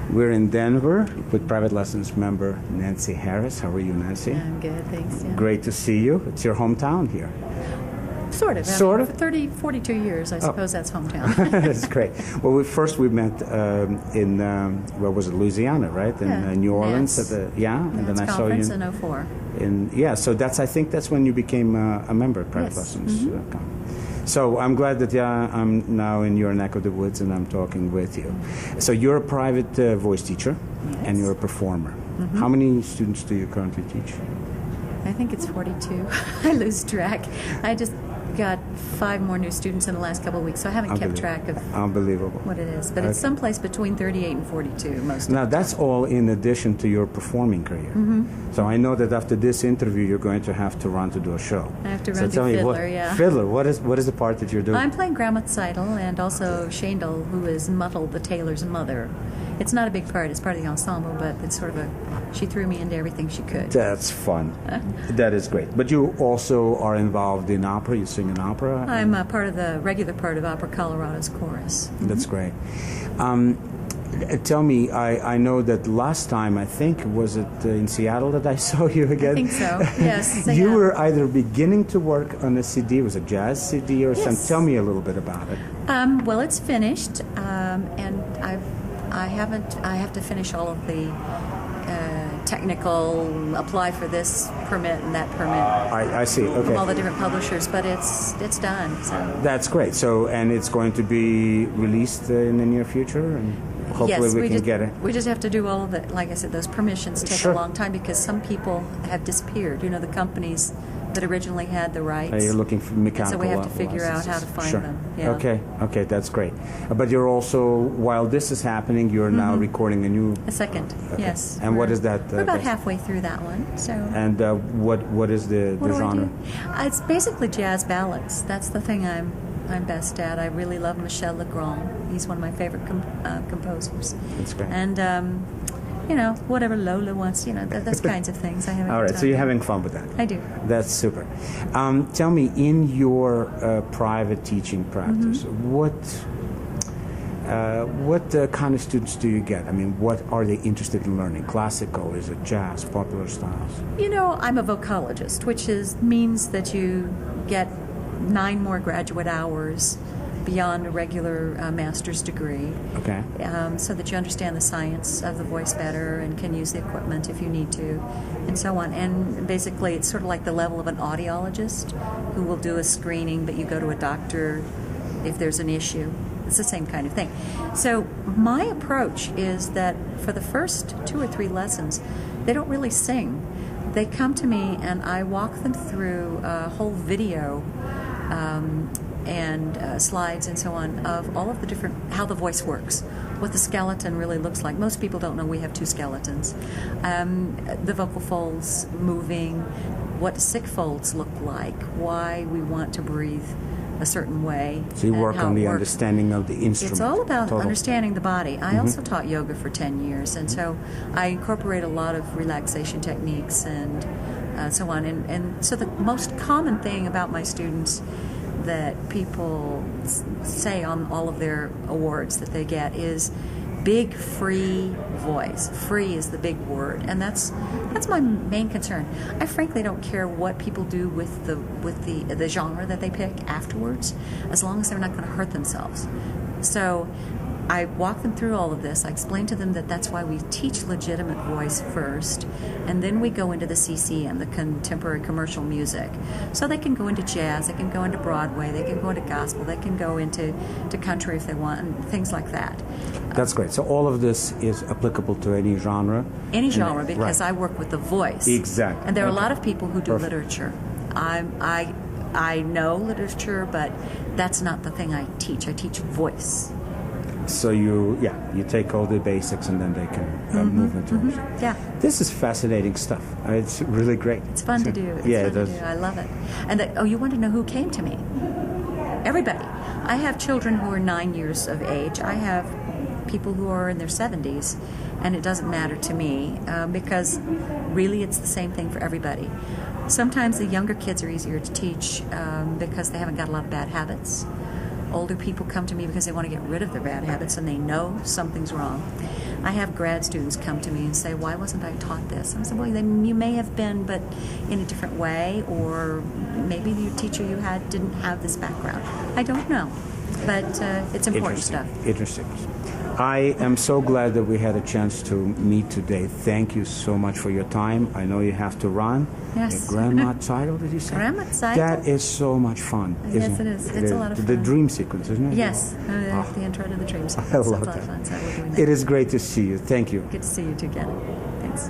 We're in Denver with Private Lessons member Nancy Harris. How are you, Nancy? I'm good, thanks. Yeah. Great to see you. It's your hometown here. Sort of. Sort of? For 42 years, I suppose that's hometown. That's great. Well, we met in, where was it, Louisiana, right? In New Orleans. Yes. And then I saw you. Conference in 04. So I think that's when you became a member of Private Lessons. So I'm glad that I'm now in your neck of the woods and I'm talking with you. So you're a private voice teacher, and you're a performer. How many students do you currently teach? I think it's 42. I lose track. I just got 5 more new students in the last couple of weeks, so I haven't kept track of what it is. But it's someplace between 38 and 42 most Now, of the that's all in addition to your performing career. So I know that after this interview, you're going to have to run to do a show. I have to run to Fiddler, Fiddler, what is the part that you're doing? I'm playing Grandma Seidel and also Shandel, who is Muttle, the tailor's mother. It's not a big part. It's part of the ensemble, but it's sort of she threw me into everything she could. That's fun. That is great. But you also are involved in opera. You sing in opera. I'm a part of the regular part of Opera Colorado's chorus. That's great. Tell me, I know that last time, I think, was it in Seattle that I saw you again? I think so, yes. You were either beginning to work on a CD, it was a jazz CD or something. Tell me a little bit about it. Well, it's finished, and I have to finish all of the technical, apply for this permit and that permit. I see. Okay. From all the different publishers, but it's done. So. That's great. So, and it's going to be released in the near future, and hopefully we can get it. We just have to do all of it. Like I said, those permissions take a long time because some people have disappeared. You know, the companies that originally had the rights. You're looking for mechanical so we have to figure out how to find them. Yeah. Okay, that's great. But you're also, while this is happening, you're now recording a second. Yes. And what is that? We're about halfway through that one. So. And what is the genre? It's basically jazz ballads. That's the thing I'm best at. I really love Michel Legrand. He's one of my favorite composers. That's great. And whatever Lola wants, those kinds of things. I haven't. All right, so you're having fun with that. I do. That's super. Tell me, in your private teaching practice, what kind of students do you get? I mean, what are they interested in learning? Classical? Is it jazz? Popular styles? I'm a vocalogist, which means that you get 9 more graduate hours beyond a regular master's degree. Okay. So that you understand the science of the voice better and can use the equipment if you need to, and so on. And basically, it's sort of like the level of an audiologist who will do a screening, but you go to a doctor if there's an issue. It's the same kind of thing. So my approach is that for the first 2 or 3 lessons, they don't really sing. They come to me and I walk them through a whole video and slides and so on of all of the different, how the voice works, what the skeleton really looks like. Most people don't know we have 2 skeletons. The vocal folds moving, what sick folds look like, why we want to breathe a certain way. So you work on the understanding of the instrument. It's all about understanding the body. I also taught yoga for 10 years, and so I incorporate a lot of relaxation techniques and so on. And so the most common thing about my students that people say on all of their awards that they get is big, free voice. Free is the big word, and that's my main concern. I frankly don't care what people do with the genre that they pick afterwards, as long as they're not going to hurt themselves. So I walk them through all of this. I explain to them that that's why we teach legitimate voice first, and then we go into the CCM, the contemporary commercial music. So they can go into jazz, they can go into Broadway, they can go into gospel, they can go into country if they want, and things like that. That's great. So all of this is applicable to any genre? Any genre, because I work with the voice. Exactly. And there are a lot of people who do literature. I know literature, but that's not the thing I teach. I teach voice. So you take all the basics and then they can move into it. Yeah. This is fascinating stuff. It's really great. It's fun to do. It is. I love it. And you want to know who came to me? Everybody. I have children who are 9 years of age. I have people who are in their 70s, and it doesn't matter to me because really it's the same thing for everybody. Sometimes the younger kids are easier to teach because they haven't got a lot of bad habits. Older people come to me because they want to get rid of their bad habits and they know something's wrong. I have grad students come to me and say, why wasn't I taught this? I said, well, then you may have been, but in a different way, or maybe your teacher you had didn't have this background. I don't know, but it's important stuff. Interesting. I am so glad that we had a chance to meet today. Thank you so much for your time. I know you have to run. Yes. Grandma title, did you say? Grandma title. That is so much fun, isn't Yes, it is. It's a lot of fun. The dream sequence, isn't it? Yes, the intro to the dream sequence. I love It's a lot that. of fun, so we're doing that. It is great to see you. Thank you. Good to see you too, Kenny. Thanks.